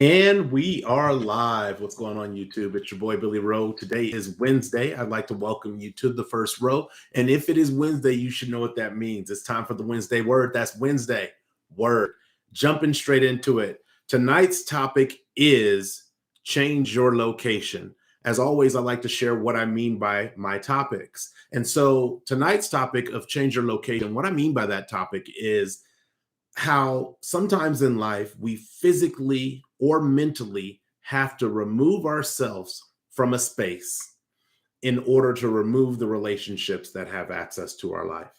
And we are live. What's going on, YouTube? It's your boy, Billy Rowe. Today is Wednesday. I'd like to welcome you to the first row. And if it is Wednesday, you should know what that means. It's time for the Wednesday word. That's Wednesday word. Jumping straight into it. Tonight's topic is change your location. As always, I like to share what I mean by my topics. And so tonight's topic of change your location, what I mean by that topic is how sometimes in life we physically or mentally have to remove ourselves from a space in order to remove the relationships that have access to our life.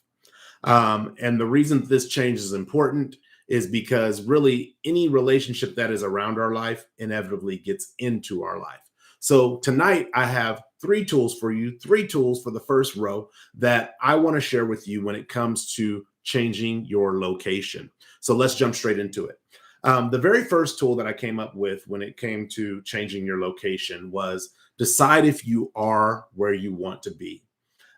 And the reason this change is important is because really any relationship that is around our life inevitably gets into our life. So tonight I have three tools for you, three tools for the first row that I want to share with you when it comes to changing your location. So let's jump straight into it. The very first tool that I came up with when it came to changing your location was decide if you are where you want to be.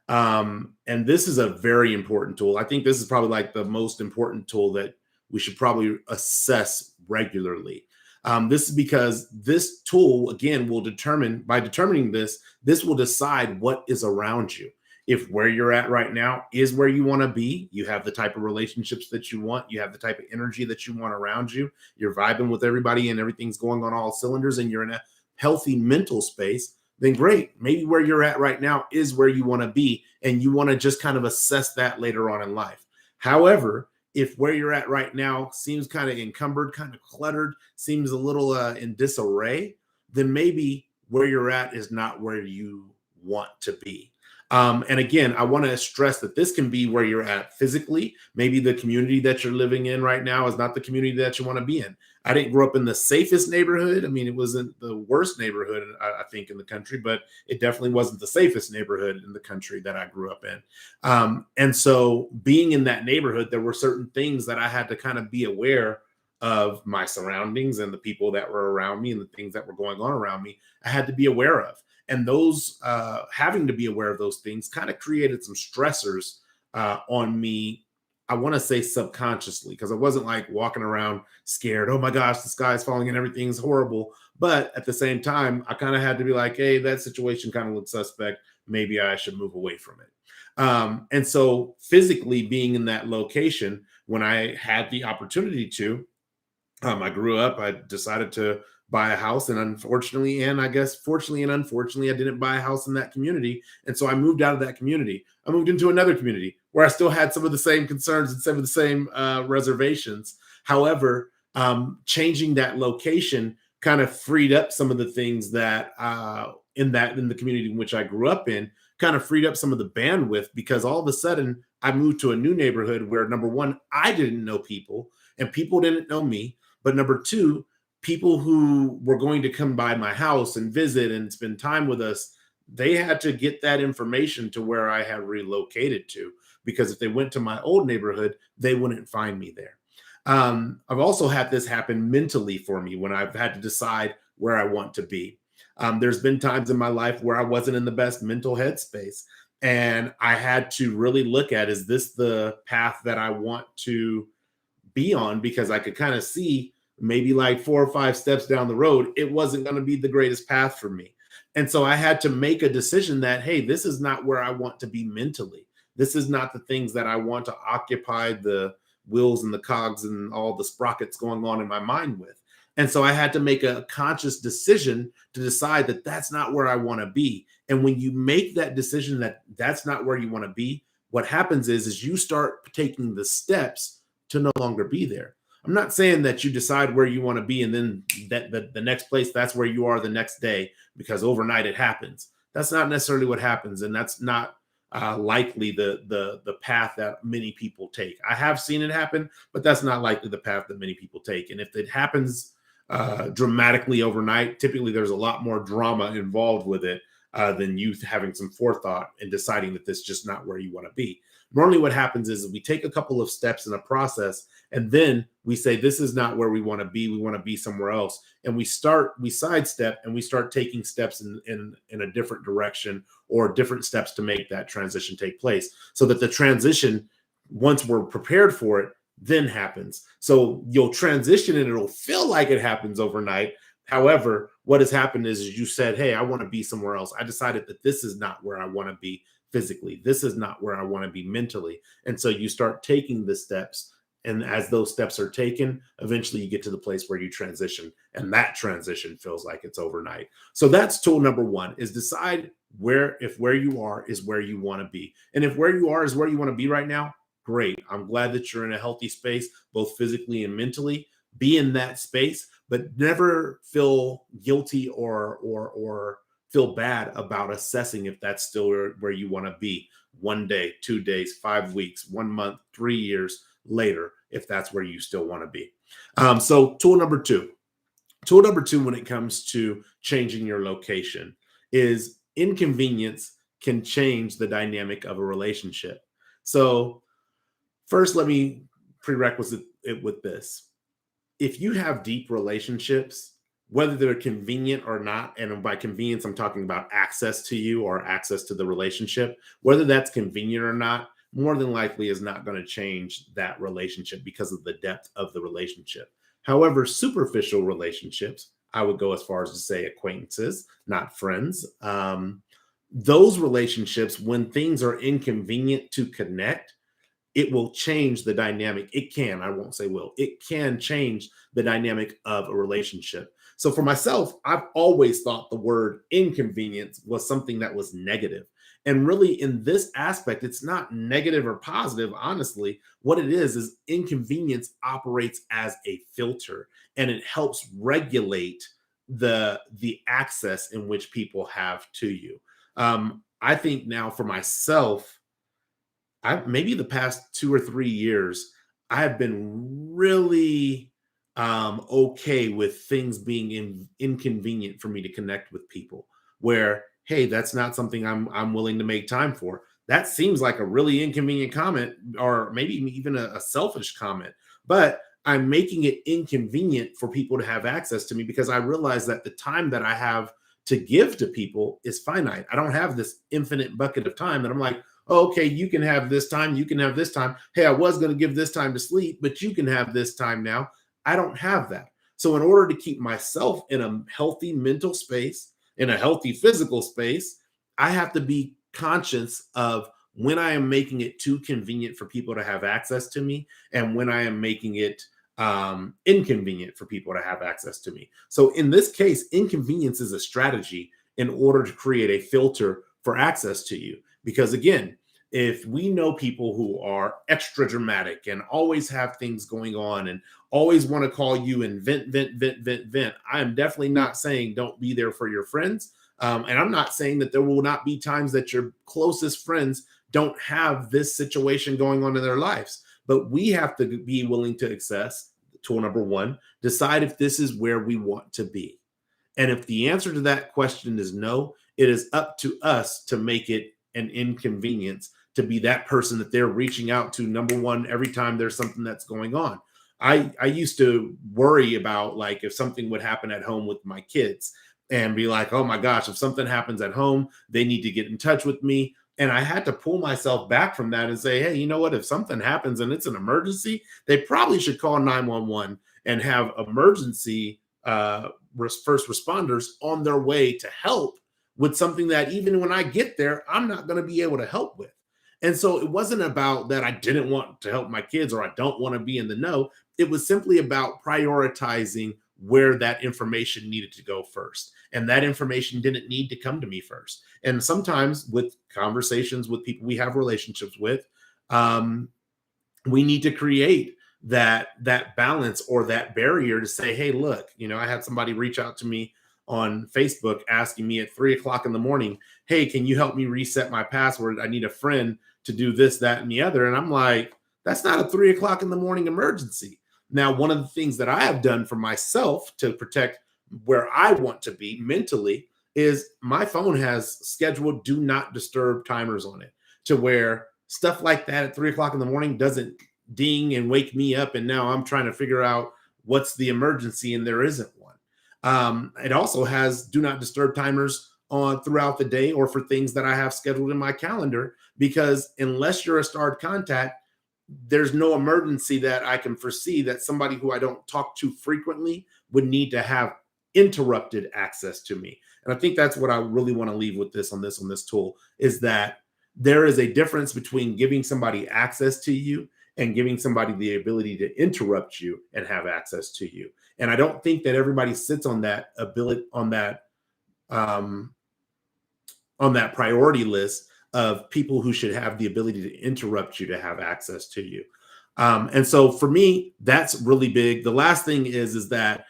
And this is a very important tool. I think this is probably like the most important tool that we should probably assess regularly. This is because this tool, again, will determine, by determining this, this will decide what is around you. If where you're at right now is where you want to be, you have the type of relationships that you want, you have the type of energy that you want around you, you're vibing with everybody and everything's going on all cylinders and you're in a healthy mental space, then great. Maybe where you're at right now is where you want to be, and you want to just kind of assess that later on in life. However, if where you're at right now seems kind of encumbered, kind of cluttered, seems a little in disarray, then maybe where you're at is not where you want to be. And again, I want to stress that this can be where you're at physically. Maybe the community that you're living in right now is not the community that you want to be in. I didn't grow up in the safest neighborhood. I mean, it wasn't the worst neighborhood, I think, in the country, but it definitely wasn't the safest neighborhood in the country that I grew up in. And so being in that neighborhood, there were certain things that I had to kind of be aware of my surroundings and the people that were around me and the things that were going on around me. I had to be aware of. And those having to be aware of those things kind of created some stressors on me. I want to say subconsciously, because I wasn't like walking around scared. Oh my gosh, the sky's falling and everything's horrible. But at the same time, I kind of had to be like, hey, that situation kind of looks suspect. Maybe I should move away from it. And so physically being in that location, when I had the opportunity to, I grew up, I decided to buy a house, and unfortunately, and I guess fortunately and unfortunately, I didn't buy a house in that community. And so I moved out of that community. I moved into another community where I still had some of the same concerns and some of the same reservations. However, changing that location kind of freed up some of the things that in the community in which I grew up in, kind of freed up some of the bandwidth, because all of a sudden I moved to a new neighborhood where, number one, I didn't know people and people didn't know me. But number two, people who were going to come by my house and visit and spend time with us, they had to get that information to where I had relocated to, because if they went to my old neighborhood, they wouldn't find me there. I've also had this happen mentally for me when I've had to decide where I want to be. There's been times in my life where I wasn't in the best mental headspace, and I had to really look at, is this the path that I want to be on? Because I could kind of see maybe like 4 or 5 steps down the road, it wasn't going to be the greatest path for me. And so I had to make a decision that, hey, this is not where I want to be mentally. This is not the things that I want to occupy the wheels and the cogs and all the sprockets going on in my mind with. And so I had to make a conscious decision to decide that that's not where I want to be. And when you make that decision that that's not where you want to be, what happens is you start taking the steps to no longer be there. I'm not saying that you decide where you want to be and then that the next place, that's where you are the next day, because overnight it happens. That's not necessarily what happens, and that's not likely the path that many people take. I have seen it happen, but that's not likely the path that many people take. And if it happens dramatically overnight, typically there's a lot more drama involved with it than you having some forethought and deciding that this is just not where you want to be. Normally what happens is we take a couple of steps in a process, and then we say, this is not where we want to be. We want to be somewhere else. And we sidestep and we start taking steps in a different direction, or different steps to make that transition take place, so that the transition, once we're prepared for it, then happens. So you'll transition and it'll feel like it happens overnight. However, what has happened is you said, hey, I want to be somewhere else. I decided that this is not where I want to be physically. This is not where I want to be mentally. And so you start taking the steps. And as those steps are taken, eventually you get to the place where you transition. And that transition feels like it's overnight. So that's tool number one, is decide where you are is where you want to be. And if where you are is where you want to be right now, great. I'm glad that you're in a healthy space, both physically and mentally. Be in that space, but never feel guilty or feel bad about assessing if that's still where you want to be 1 day, 2 days, 5 weeks, 1 month, 3 years later, if that's where you still want to be. So tool number two when it comes to changing your location is inconvenience can change the dynamic of a relationship. So first, let me prerequisite it with this. If you have deep relationships, whether they're convenient or not, and by convenience, I'm talking about access to you or access to the relationship, whether that's convenient or not, more than likely is not going to change that relationship because of the depth of the relationship. However, superficial relationships, I would go as far as to say acquaintances, not friends. Those relationships, when things are inconvenient to connect, it will change the dynamic. It can, I won't say will, it can change the dynamic of a relationship. So for myself, I've always thought the word inconvenience was something that was negative. And really, in this aspect, it's not negative or positive. Honestly, what it is inconvenience operates as a filter, and it helps regulate the access in which people have to you. I think now for myself, maybe the past 2 or 3 years, I have been really okay with things being inconvenient for me to connect with people. Where, hey, that's not something I'm willing to make time for. That seems like a really inconvenient comment, or maybe even a selfish comment. But I'm making it inconvenient for people to have access to me because I realize that the time that I have to give to people is finite. I don't have this infinite bucket of time that I'm like, oh, okay, you can have this time, you can have this time. Hey, I was going to give this time to sleep, but you can have this time now. I don't have that. So in order to keep myself in a healthy mental space, in a healthy physical space, I have to be conscious of when I am making it too convenient for people to have access to me and when I am making it inconvenient for people to have access to me. So in this case, inconvenience is a strategy in order to create a filter for access to you. Because again, if we know people who are extra dramatic and always have things going on and always want to call you and vent, I am definitely not saying don't be there for your friends. And I'm not saying that there will not be times that your closest friends don't have this situation going on in their lives. But we have to be willing to access tool number one, decide if this is where we want to be. And if the answer to that question is no, it is up to us to make it an inconvenience to be that person that they're reaching out to, number one, every time there's something that's going on. I used to worry about like if something would happen at home with my kids and be like, oh my gosh, if something happens at home, they need to get in touch with me. And I had to pull myself back from that and say, hey, you know what? If something happens and it's an emergency, they probably should call 911 and have emergency first responders on their way to help with something that even when I get there, I'm not going to be able to help with. And so it wasn't about that I didn't want to help my kids or I don't want to be in the know. It was simply about prioritizing where that information needed to go first. And that information didn't need to come to me first. And sometimes with conversations with people we have relationships with, we need to create that balance or that barrier to say, hey, look, I had somebody reach out to me on Facebook asking me at 3:00 in the morning, hey, can you help me reset my password? I need a friend to do this, that, and the other. And I'm like, that's not a 3:00 in the morning emergency. Now, one of the things that I have done for myself to protect where I want to be mentally is my phone has scheduled do not disturb timers on it to where stuff like that at 3:00 in the morning doesn't ding and wake me up. And now I'm trying to figure out what's the emergency and there isn't one. It also has do not disturb timers on throughout the day or for things that I have scheduled in my calendar, because unless you're a starred contact, there's no emergency that I can foresee that somebody who I don't talk to frequently would need to have interrupted access to me. And I think that's what I really want to leave with this tool, is that there is a difference between giving somebody access to you and giving somebody the ability to interrupt you and have access to you. And I don't think that everybody sits on that ability, um, on that priority list of people who should have the ability to interrupt you to have access to you. And so for me, that's really big. The last thing is that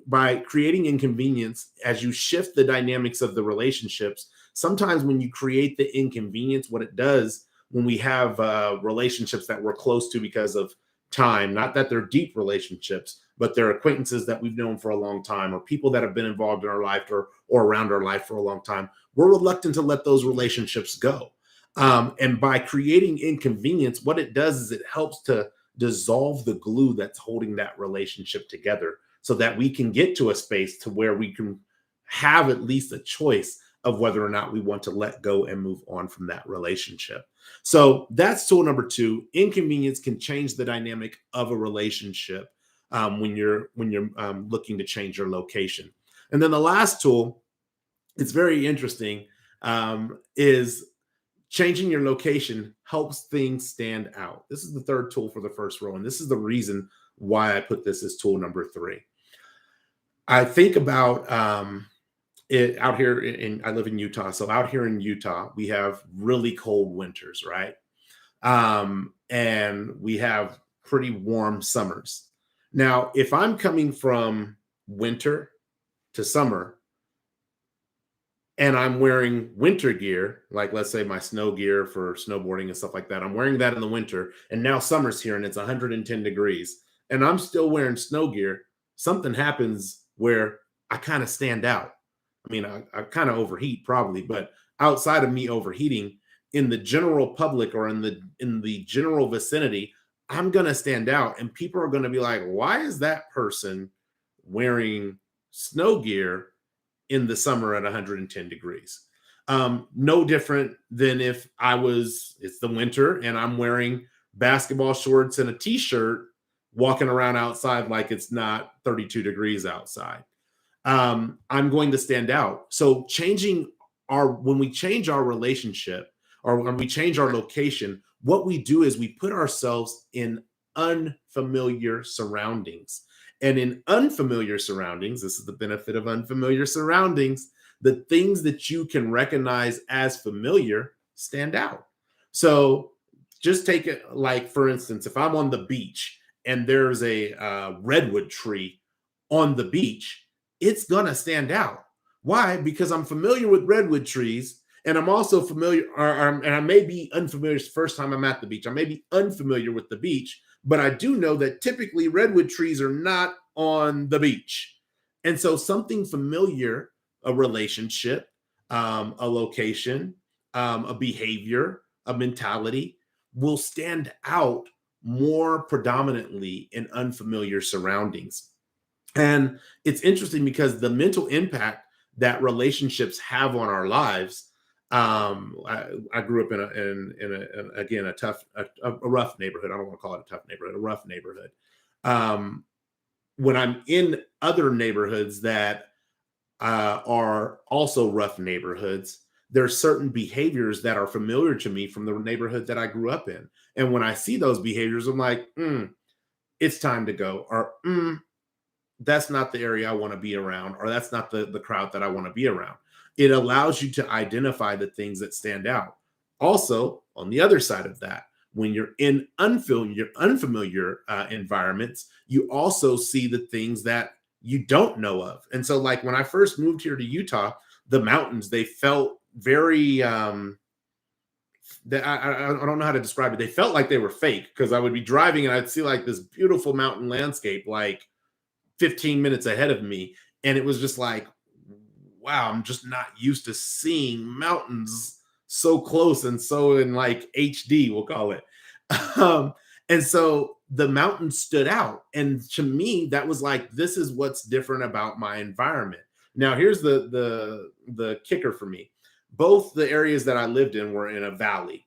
by creating inconvenience, as you shift the dynamics of the relationships, sometimes when you create the inconvenience, what it does when we have relationships that we're close to because of time, not that they're deep relationships, but they're acquaintances that we've known for a long time, or people that have been involved in our life or around our life for a long time, we're reluctant to let those relationships go. And by creating inconvenience, what it does is it helps to dissolve the glue that's holding that relationship together, so that we can get to a space to where we can have at least a choice of whether or not we want to let go and move on from that relationship. So that's tool number 2. Inconvenience can change the dynamic of a relationship when you're looking to change your location. And then the last tool, it's very interesting, is changing your location helps things stand out. This is the third tool for the first row, and this is the reason why I put this as tool number 3. I think about it out here I live in Utah. So out here in Utah, we have really cold winters, right? And we have pretty warm summers. Now, if I'm coming from winter to summer and I'm wearing winter gear, like let's say my snow gear for snowboarding and stuff like that, I'm wearing that in the winter, and now summer's here and it's 110 degrees, and I'm still wearing snow gear, something happens where I kind of stand out. I mean, I kind of overheat probably, but outside of me overheating, in the general public or in the general vicinity, I'm gonna stand out, and people are gonna be like, "Why is that person wearing snow gear in the summer at 110 degrees?" No different than if it's the winter and I'm wearing basketball shorts and a t-shirt walking around outside like it's not 32 degrees outside. I'm going to stand out. So when we change our relationship or when we change our location, what we do is we put ourselves in unfamiliar surroundings. And in unfamiliar surroundings, this is the benefit of unfamiliar surroundings, the things that you can recognize as familiar stand out. So just take it like, for instance, if I'm on the beach and there's a redwood tree on the beach, it's gonna stand out. Why? Because I'm familiar with redwood trees, and I'm also familiar, and I may be unfamiliar the first time I'm at the beach. I may be unfamiliar with the beach, but I do know that typically redwood trees are not on the beach. And so something familiar, a relationship, a location, a behavior, a mentality, will stand out more predominantly in unfamiliar surroundings. And it's interesting because the mental impact that relationships have on our lives. I grew up again a rough neighborhood. I don't want to call it a tough neighborhood, a rough neighborhood. When I'm in other neighborhoods that are also rough neighborhoods, there are certain behaviors that are familiar to me from the neighborhood that I grew up in. And when I see those behaviors, I'm like, it's time to go, or that's not the area I want to be around, or that's not the crowd that I want to be around. It allows you to identify the things that stand out. Also, on the other side of that, when you're in unfamiliar environments, you also see the things that you don't know of. And so, like when I first moved here to Utah, the mountains, they felt very I don't know how to describe it. They felt like they were fake, because I would be driving and I'd see like this beautiful mountain landscape like 15 minutes ahead of me. And it was just like, wow, I'm just not used to seeing mountains so close and so in like HD, we'll call it. And so the mountains stood out. And to me, that was like, this is what's different about my environment. Now, here's the kicker for me. Both the areas that I lived in were in a valley.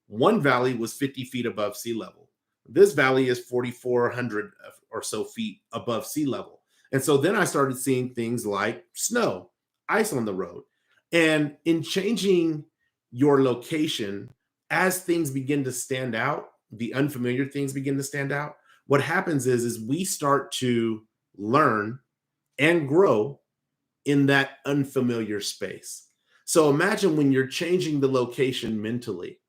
One valley was 50 feet above sea level. This valley is 4,400 or so feet above sea level. And so then I started seeing things like snow, ice on the road. And in changing your location, as things begin to stand out, the unfamiliar things begin to stand out. What happens is we start to learn and grow in that unfamiliar space. So imagine when you're changing the location mentally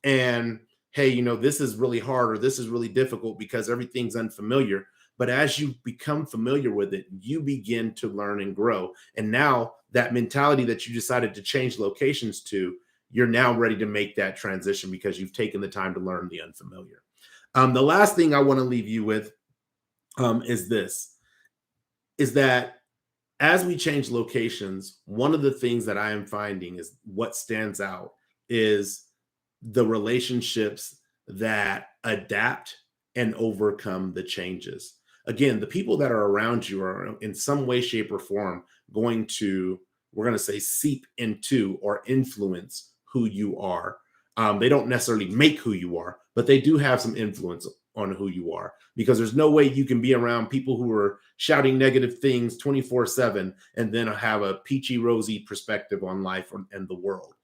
and hey, this is really hard or this is really difficult because everything's unfamiliar. But as you become familiar with it, you begin to learn and grow. And now that mentality that you decided to change locations to, you're now ready to make that transition because you've taken the time to learn the unfamiliar. The last thing I want to leave you with is this, is that as we change locations, one of the things that I am finding is what stands out is the relationships that adapt and overcome the changes. Again, the people that are around you are in some way, shape, or form going to, we're going to say, seep into or influence who you are. They don't necessarily make who you are, but they do have some influence on who you are, because there's no way you can be around people who are shouting negative things 24/7 and then have a peachy rosy perspective on life and the world.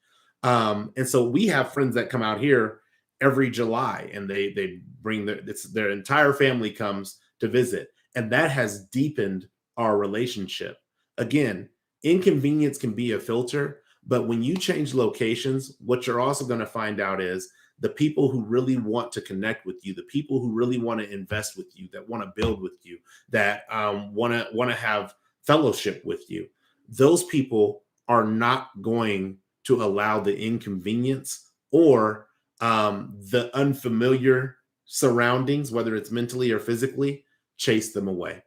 And so we have friends that come out here every July and they bring their entire family comes to visit, and that has deepened our relationship. Again, inconvenience can be a filter, but when you change locations, what you're also going to find out is the people who really want to connect with you, the people who really want to invest with you, that want to build with you, that want to have fellowship with you, those people are not going to allow the inconvenience or the unfamiliar surroundings, whether it's mentally or physically, chase them away.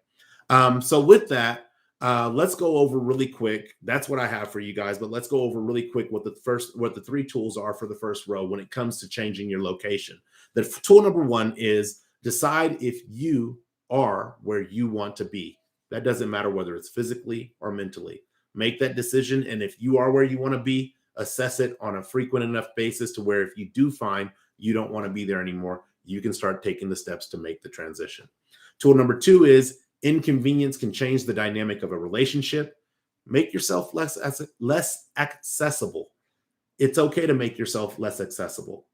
So with that, let's go over really quick. That's what I have for you guys, but let's go over really quick what the three tools are for the first row when it comes to changing your location. The tool number one is decide if you are where you want to be. That doesn't matter whether it's physically or mentally. Make that decision, and if you are where you want to be, assess it on a frequent enough basis to where if you do find you don't want to be there anymore, you can start taking the steps to make the transition. Tool number two is inconvenience can change the dynamic of a relationship. Make yourself less accessible. It's okay to make yourself less accessible.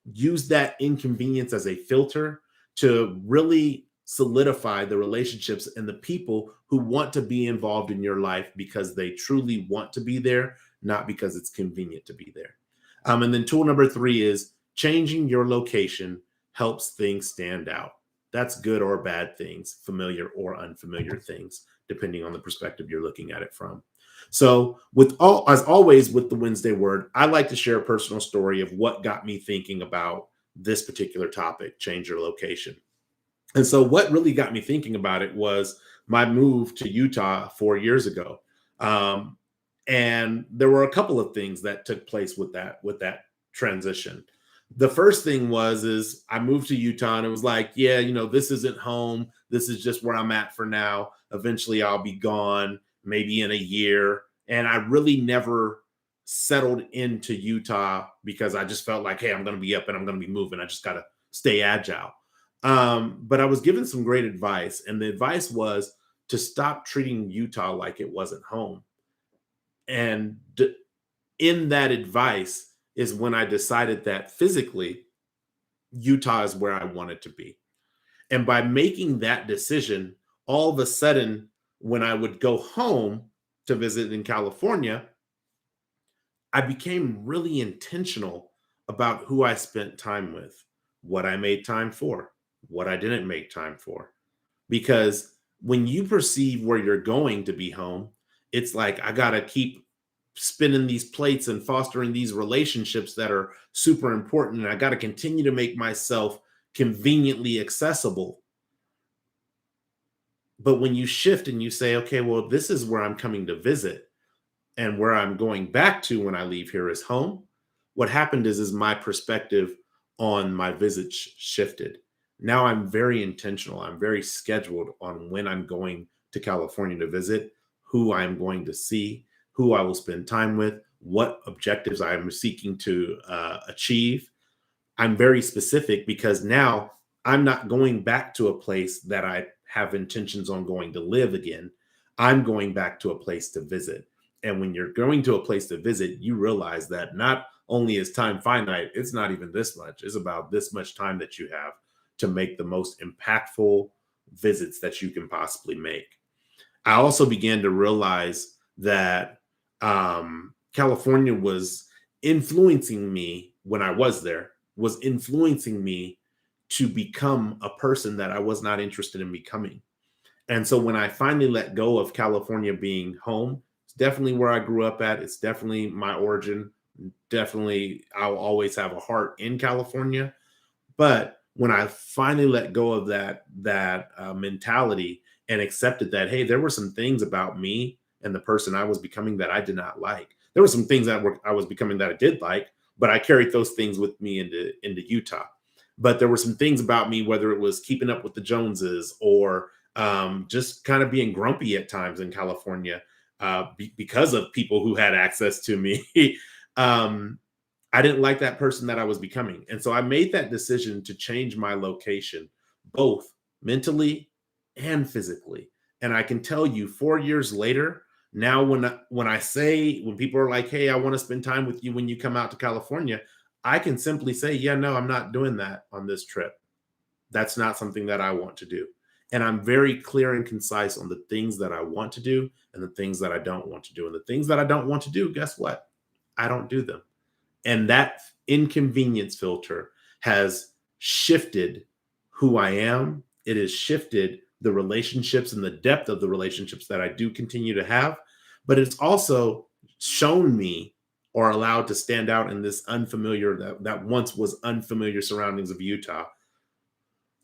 Use that inconvenience as a filter to really solidify the relationships and the people who want to be involved in your life because they truly want to be there, not because it's convenient to be there. And then tool number three is changing your location helps things stand out. That's good or bad things, familiar or unfamiliar things, depending on the perspective you're looking at it from. So as always with the Wednesday word, I like to share a personal story of what got me thinking about this particular topic, change your location. And so what really got me thinking about it was my move to Utah 4 years ago. And there were a couple of things that took place with that transition. The first thing is I moved to Utah and it was like, yeah, this isn't home. This is just where I'm at for now. Eventually I'll be gone, maybe in a year. And I really never settled into Utah because I just felt like, hey, I'm going to be up and I'm going to be moving. I just got to stay agile. But I was given some great advice. And the advice was to stop treating Utah like it wasn't home. And in that advice is when I decided that physically, Utah is where I wanted to be. And by making that decision, all of a sudden, when I would go home to visit in California, I became really intentional about who I spent time with, what I made time for, what I didn't make time for. Because when you perceive where you're going to be home, it's like, I got to keep spinning these plates and fostering these relationships that are super important. And I got to continue to make myself conveniently accessible. But when you shift and you say, okay, well, this is where I'm coming to visit and where I'm going back to when I leave here is home. What happened is my perspective on my visit shifted. Now I'm very intentional. I'm very scheduled on when I'm going to California to visit, who I'm going to see, who I will spend time with, what objectives I am seeking to achieve. I'm very specific because now I'm not going back to a place that I have intentions on going to live again. I'm going back to a place to visit. And when you're going to a place to visit, you realize that not only is time finite, it's not even this much. It's about this much time that you have to make the most impactful visits that you can possibly make. I also began to realize that California was influencing me when I was there, was influencing me to become a person that I was not interested in becoming. And so when I finally let go of California being home, it's definitely where I grew up at. It's definitely my origin. Definitely, I'll always have a heart in California. But when I finally let go of that mentality and accepted that, hey, there were some things about me and the person I was becoming that I did not like. There were some things I was becoming that I did like, but I carried those things with me into Utah. But there were some things about me, whether it was keeping up with the Joneses or just kind of being grumpy at times in California because of people who had access to me. um, I didn't like that person that I was becoming. And so I made that decision to change my location, both mentally and physically. And I can tell you 4 years later, now when people are like, hey, I want to spend time with you when you come out to California, I can simply say, yeah, no, I'm not doing that on this trip. That's not something that I want to do. And I'm very clear and concise on the things that I want to do and the things that I don't want to do. And the things that I don't want to do, guess what? I don't do them. And that inconvenience filter has shifted who I am. It has shifted the relationships and the depth of the relationships that I do continue to have. But it's also shown me or allowed to stand out in this unfamiliar, that once was unfamiliar surroundings of Utah.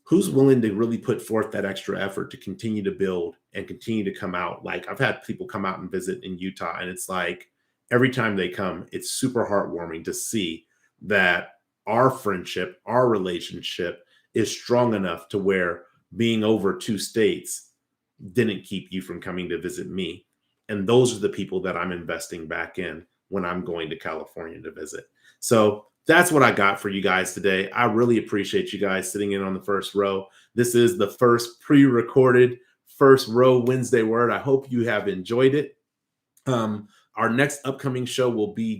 Who's willing to really put forth that extra effort to continue to build and continue to come out? Like, I've had people come out and visit in Utah, and it's like every time they come, it's super heartwarming to see that our friendship, our relationship is strong enough to where being over 2 states didn't keep you from coming to visit me. And those are the people that I'm investing back in when I'm going to California to visit. So that's what I got for you guys today. I really appreciate you guys sitting in on the first row. This is the first pre-recorded first row Wednesday word. I hope you have enjoyed it. Our next upcoming show will be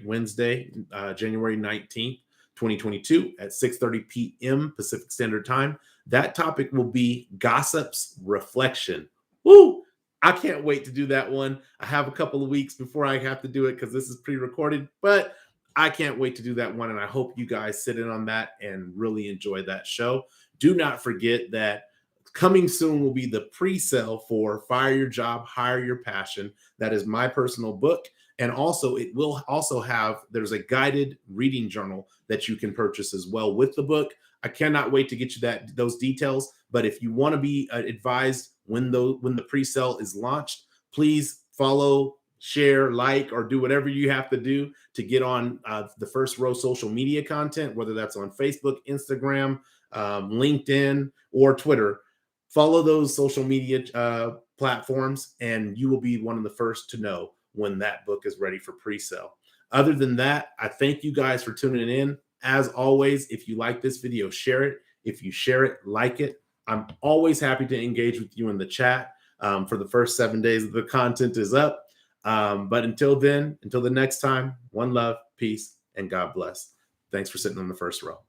Wednesday, January 19th, 2022 at 6:30 p.m. Pacific Standard Time. That topic will be gossip's reflection. Woo! I can't wait to do that one. I have a couple of weeks before I have to do it because this is pre-recorded, but I can't wait to do that one. And I hope you guys sit in on that and really enjoy that show. Do not forget that coming soon will be the pre-sale for Fire Your Job, Hire Your Passion. That is my personal book. And also it will also there's a guided reading journal that you can purchase as well with the book. I cannot wait to get you those details. But if you want to be advised when the pre-sale is launched, please follow, share, like, or do whatever you have to do to get on the First Row social media content, whether that's on Facebook, Instagram, LinkedIn, or Twitter. Follow those social media platforms, and you will be one of the first to know when that book is ready for pre-sale. Other than that, I thank you guys for tuning in. As always, if you like this video, share it. If you share it, like it. I'm always happy to engage with you in the chat for the first 7 days that the content is up. But until then, until the next time, one love, peace, and God bless. Thanks for sitting on the first row.